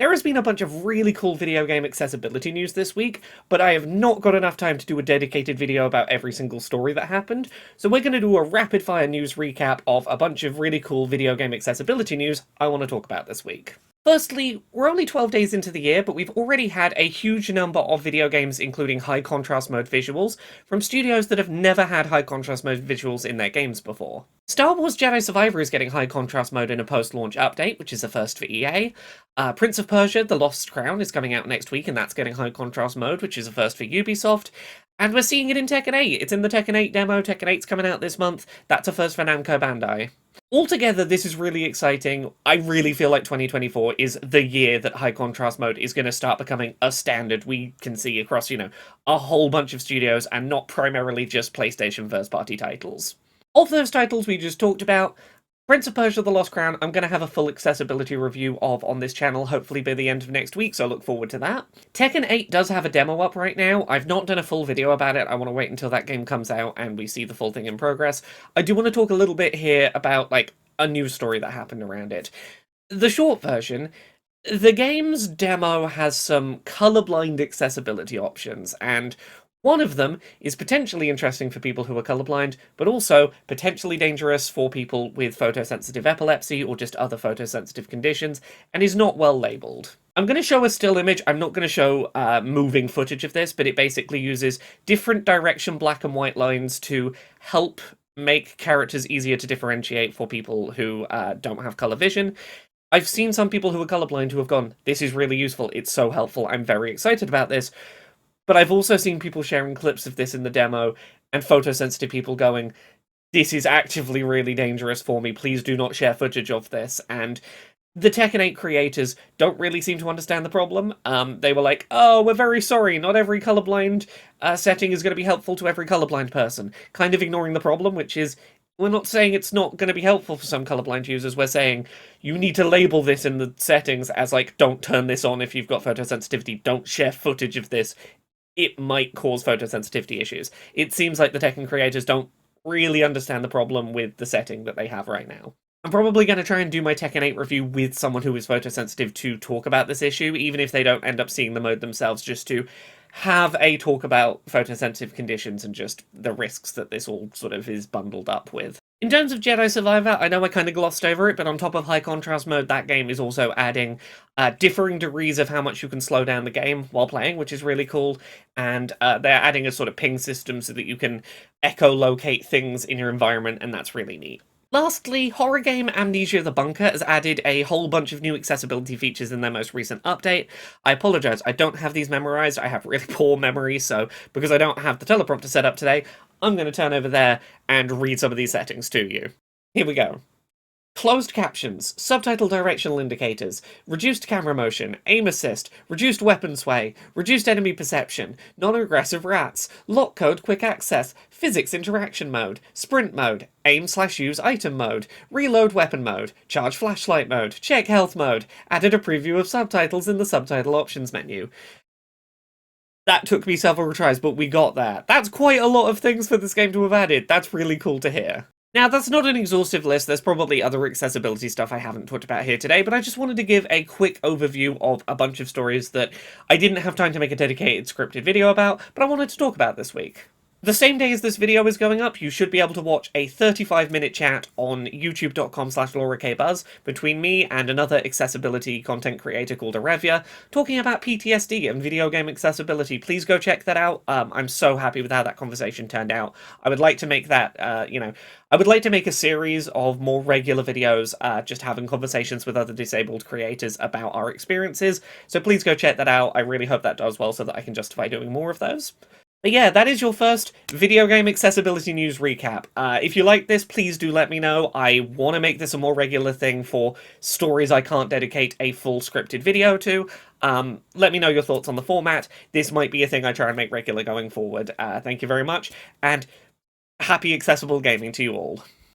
There has been a bunch of really cool video game accessibility news this week, but I have not got enough time to do a dedicated video about every single story that happened, so we're going to do a rapid-fire news recap of a bunch of really cool video game accessibility news I want to talk about this week. Firstly, we're only 12 days into the year, but we've already had a huge number of video games including high contrast mode visuals from studios that have never had high contrast mode visuals in their games before. Star Wars Jedi Survivor is getting high contrast mode in a post-launch update, which is a first for EA. Prince of Persia: The Lost Crown is coming out next week, and that's getting high contrast mode, which is a first for Ubisoft. And we're seeing it in Tekken 8. It's in the Tekken 8 demo. Tekken 8's coming out this month. That's a first for Namco Bandai. Altogether, this is really exciting. I really feel like 2024 is the year that high contrast mode is going to start becoming a standard we can see across, a whole bunch of studios and not primarily just PlayStation first-party titles. Of those titles we just talked about, Prince of Persia: The Lost Crown, I'm going to have a full accessibility review of on this channel, hopefully by the end of next week, so I look forward to that. Tekken 8 does have a demo up right now. I've not done a full video about it. I want to wait until that game comes out and we see the full thing in progress. I do want to talk a little bit here about, a news story that happened around it. The short version, the game's demo has some colorblind accessibility options, and one of them is potentially interesting for people who are colorblind, but also potentially dangerous for people with photosensitive epilepsy or just other photosensitive conditions, and is not well labeled. I'm going to show a still image. I'm not going to show moving footage of this, but it basically uses different direction black and white lines to help make characters easier to differentiate for people who don't have color vision. I've seen some people who are colorblind who have gone, this is really useful, it's so helpful, I'm very excited about this. But I've also seen people sharing clips of this in the demo, and photosensitive people going, this is actively really dangerous for me, please do not share footage of this, and the Tekken 8 creators don't really seem to understand the problem. They were like, oh, we're very sorry, not every colorblind setting is going to be helpful to every colorblind person, kind of ignoring the problem, which is, we're not saying it's not going to be helpful for some colorblind users, we're saying you need to label this in the settings as, don't turn this on if you've got photosensitivity, don't share footage of this, it might cause photosensitivity issues. It seems like the Tekken creators don't really understand the problem with the setting that they have right now. I'm probably going to try and do my Tekken 8 review with someone who is photosensitive to talk about this issue, even if they don't end up seeing the mode themselves, just to have a talk about photosensitive conditions and just the risks that this all sort of is bundled up with. In terms of Jedi Survivor, I know I kind of glossed over it, but on top of high contrast mode, that game is also adding differing degrees of how much you can slow down the game while playing, which is really cool, and they're adding a sort of ping system so that you can echolocate things in your environment, and that's really neat. Lastly, horror game Amnesia: The Bunker has added a whole bunch of new accessibility features in their most recent update. I apologise, I don't have these memorised, I have really poor memory, so because I don't have the teleprompter set up today, I'm going to turn over there and read some of these settings to you. Here we go. Closed captions, subtitle directional indicators, reduced camera motion, aim assist, reduced weapon sway, reduced enemy perception, non-aggressive rats, lock code quick access, physics interaction mode, sprint mode, aim/use item mode, reload weapon mode, charge flashlight mode, check health mode, added a preview of subtitles in the subtitle options menu. That took me several tries, but we got there. That's quite a lot of things for this game to have added. That's really cool to hear. Now, that's not an exhaustive list, there's probably other accessibility stuff I haven't talked about here today, but I just wanted to give a quick overview of a bunch of stories that I didn't have time to make a dedicated scripted video about, but I wanted to talk about this week. The same day as this video is going up, you should be able to watch a 35-minute chat on youtube.com/LauraKBuzz between me and another accessibility content creator called Arevia, talking about PTSD and video game accessibility. Please go check that out. I'm so happy with how that conversation turned out. I would like to make that, I would like to make a series of more regular videos, just having conversations with other disabled creators about our experiences, so please go check that out. I really hope that does well so that I can justify doing more of those. But yeah, that is your first video game accessibility news recap. If you like this, please do let me know. I want to make this a more regular thing for stories I can't dedicate a full scripted video to. Let me know your thoughts on the format. This might be a thing I try and make regular going forward. Thank you very much, and happy accessible gaming to you all.